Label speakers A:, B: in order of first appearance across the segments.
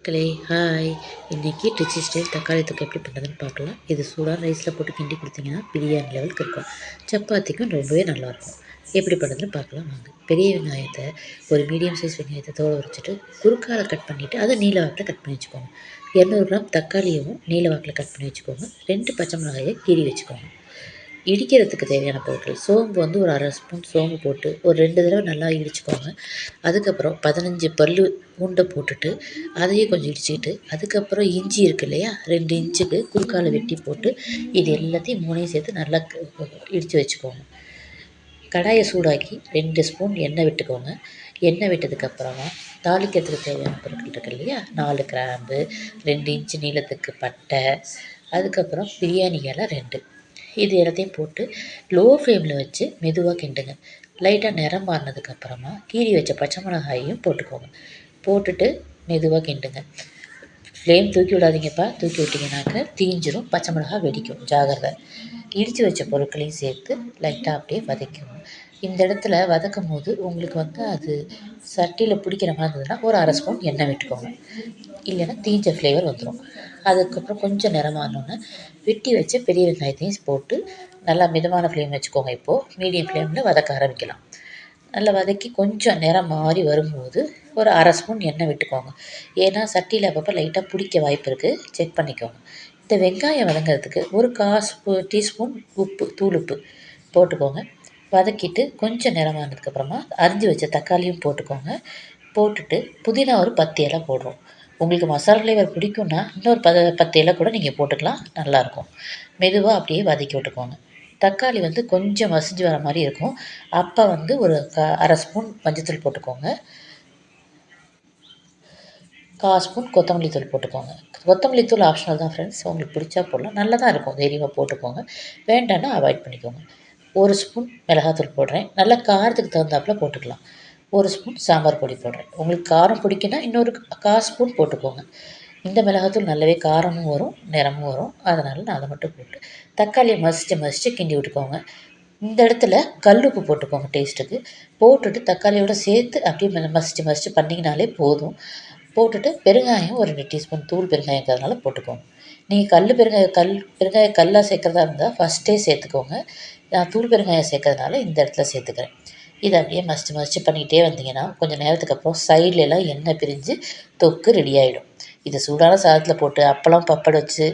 A: மக்களே ஹாய். இன்றைக்கி ட்ரிச்சி ஸ்டைல் தக்காளி தொக்கு எப்படி பண்ணுறதுன்னு பார்க்கலாம். இது சூடான ரைஸில் போட்டு கிண்டி கொடுத்தீங்கன்னா பிரியாணி லெவலுக்கு இருக்கும். சப்பாத்திக்கும் ரொம்பவே நல்லாயிருக்கும். எப்படி பண்ணுறதுன்னு பார்க்கலாம் வாங்க. பெரிய வெங்காயத்தை ஒரு மீடியம் சைஸ் வெங்காயத்தை தோலை உரிச்சிட்டு குறுக்கால கட் பண்ணிவிட்டு அதை நீல வாக்கில் கட் பண்ணி வச்சுக்கோங்க. 200 கிராம் தக்காளியும் நீல வாக்கில் கட் பண்ணி வச்சுக்கோங்க. 2 பச்சை மிளகாயை கீறி வச்சுக்கோங்க. இடிக்கிறதுக்கு தேவையான பொருட்கள் சோம்பு ஒரு அரை ஸ்பூன் சோம்பு போட்டு ஒரு 2 தடவை நல்லா இடிச்சுக்கோங்க. அதுக்கப்புறம் 15 பல்லு பூண்டை போட்டுட்டு அதையும் கொஞ்சம் இடிச்சுக்கிட்டு அதுக்கப்புறம் இஞ்சி இருக்குது இல்லையா, 2 இன்ச்சுக்கு குறுக்கால வெட்டி போட்டு இது எல்லாத்தையும் 3ஐயும் சேர்த்து நல்லா இடித்து வச்சுக்கோங்க. கடாயை சூடாக்கி 2 ஸ்பூன் எண்ணெய் விட்டுக்கோங்க. எண்ணெய் விட்டதுக்கப்புறமா தாளிக்கிறதுக்கு தேவையான பொருட்கள் இருக்குது இல்லையா, 4 கிராம்பு, 2 இன்ச்சு நீளத்துக்கு பட்டை, அதுக்கப்புறம் பிரியாணி இலை 2, இது எல்லாத்தையும் போட்டு லோ ஃப்ளேமில் வச்சு மெதுவாக கிண்டுங்க. லைட்டாக நிறம் மாறினதுக்கப்புறமா கீறி வச்ச பச்சை மிளகாயையும் போட்டுக்கோங்க. போட்டுட்டு மெதுவாக கிண்டுங்க. ஃப்ளேம் தூக்கி விடாதீங்கப்பா, தூக்கி விட்டிங்கனாக்க தீஞ்சிரும், பச்சை மிளகா வெடிக்கும், ஜாகிரதை. இடித்து வச்ச பொருட்களையும் சேர்த்து லைட்டாக அப்படியே வதக்கணும். இந்த இடத்துல வதக்கும் போது உங்களுக்கு அது சட்டியில் பிடிக்கிற மாதிரி இருந்ததுன்னா ஒரு அரை ஸ்பூன் எண்ணெய் விட்டுக்கோங்க, இல்லைன்னா தீஞ்ச ஃப்ளேவர் வந்துடும். அதுக்கப்புறம் கொஞ்சம் நிறமானோன்னே வெட்டி வச்ச பெரிய வெங்காயத்தையும் போட்டு நல்லா மிதமான ஃப்ளேம் வச்சுக்கோங்க. இப்போது மீடியம் ஃப்ளேமில் வதக்க ஆரம்பிக்கலாம். நல்லா வதக்கி கொஞ்சம் நிறம் மாறி வரும்போது ஒரு அரை ஸ்பூன் எண்ணெய் விட்டுக்கோங்க. ஏன்னா சட்டியில் அப்பப்போ லைட்டாக பிடிக்க வாய்ப்பு இருக்குது, செக் பண்ணிக்கோங்க. இந்த வெங்காயம் வதங்கிறதுக்கு ஒரு டீஸ்பூன் உப்பு, தூள் உப்பு போட்டுக்கோங்க. வதக்கிட்டு கொஞ்சம் நிறமானதுக்கப்புறமா அரிஞ்சு வச்ச தக்காளியும் போட்டுக்கோங்க. போட்டுட்டு புதினா ஒரு 10 இலை போடுறோம். உங்களுக்கு மசாலா ஃப்ளேவர் பிடிக்குன்னா இன்னொரு 10 இலை கூட நீங்கள் போட்டுக்கலாம், நல்லாயிருக்கும். மெதுவாக அப்படியே வதக்கி விட்டுக்கோங்க. தக்காளி கொஞ்சம் மசிஞ்சு வர மாதிரி இருக்கும். அப்போ ஒரு அரை ஸ்பூன் மஞ்சத்தூள் போட்டுக்கோங்க. 1/4 ஸ்பூன் கொத்தமல்லி தூள் போட்டுக்கோங்க. கொத்தமல்லி தூள் ஆப்ஷனல் தான் ஃப்ரெண்ட்ஸ், உங்களுக்கு பிடிச்சா போடலாம், நல்லா தான் இருக்கும், தைரியமாக போட்டுக்கோங்க. வேண்டான்னா அவாய்ட் பண்ணிக்கோங்க. 1 ஸ்பூன் மிளகாத்தூள் போடுறேன், நல்லா காரத்துக்கு தகுந்தாப்பில் போட்டுக்கலாம். 1 ஸ்பூன் சாம்பார் பொடி போடுறேன். உங்களுக்கு காரம் பிடிக்குன்னா இன்னொரு 1/4 ஸ்பூன் போட்டுக்கோங்க. இந்த மிளகாத்தூள் நல்லாவே காரமும் வரும், நிறமும் வரும், அதனால் நான் அதை மட்டும் போட்டு தக்காளியை மசித்து கிண்டி விட்டுக்கோங்க. இந்த இடத்துல கல்லுப்பு போட்டுக்கோங்க டேஸ்ட்டுக்கு. போட்டுட்டு தக்காளியோடு சேர்த்து அப்படியே மசித்து பண்ணிங்கனாலே போதும். போட்டுட்டு பெருங்காயம் ஒரு 2 டீஸ்பூன், தூள் பெருங்காயங்கிறதுனால போட்டுக்கோங்க. நீங்கள் பெருங்காய கல்லாக சேர்க்குறதா இருந்தால் ஃபஸ்ட்டே சேர்த்துக்கோங்க. நான் தூள் பெருங்காயம் சேர்க்கறதுனால இந்த இடத்துல சேர்த்துக்கிறேன். இதை அப்படியே மசித்து பண்ணிக்கிட்டே வந்தீங்கன்னா கொஞ்சம் நேரத்துக்கு அப்புறம் சைட்லலாம் எண்ணெய் பிரிஞ்சு தொக்கு ரெடி ஆகிடும். இதை சூடான சாதத்தில் போட்டு அப்பளம் பப்படம் வச்சு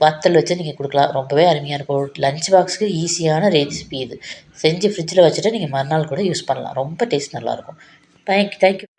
A: வத்தல் வச்சு நீங்கள் கொடுக்கலாம், ரொம்பவே அருமையாக இருக்கும். லஞ்ச் பாக்ஸுக்கு ஈஸியான ரெசிபி இது. செஞ்சு ஃப்ரிட்ஜில் வச்சுட்டு நீங்கள் மறுநாள் கூட யூஸ் பண்ணலாம். ரொம்ப டேஸ்ட் நல்லாயிருக்கும். தேங்க்யூ.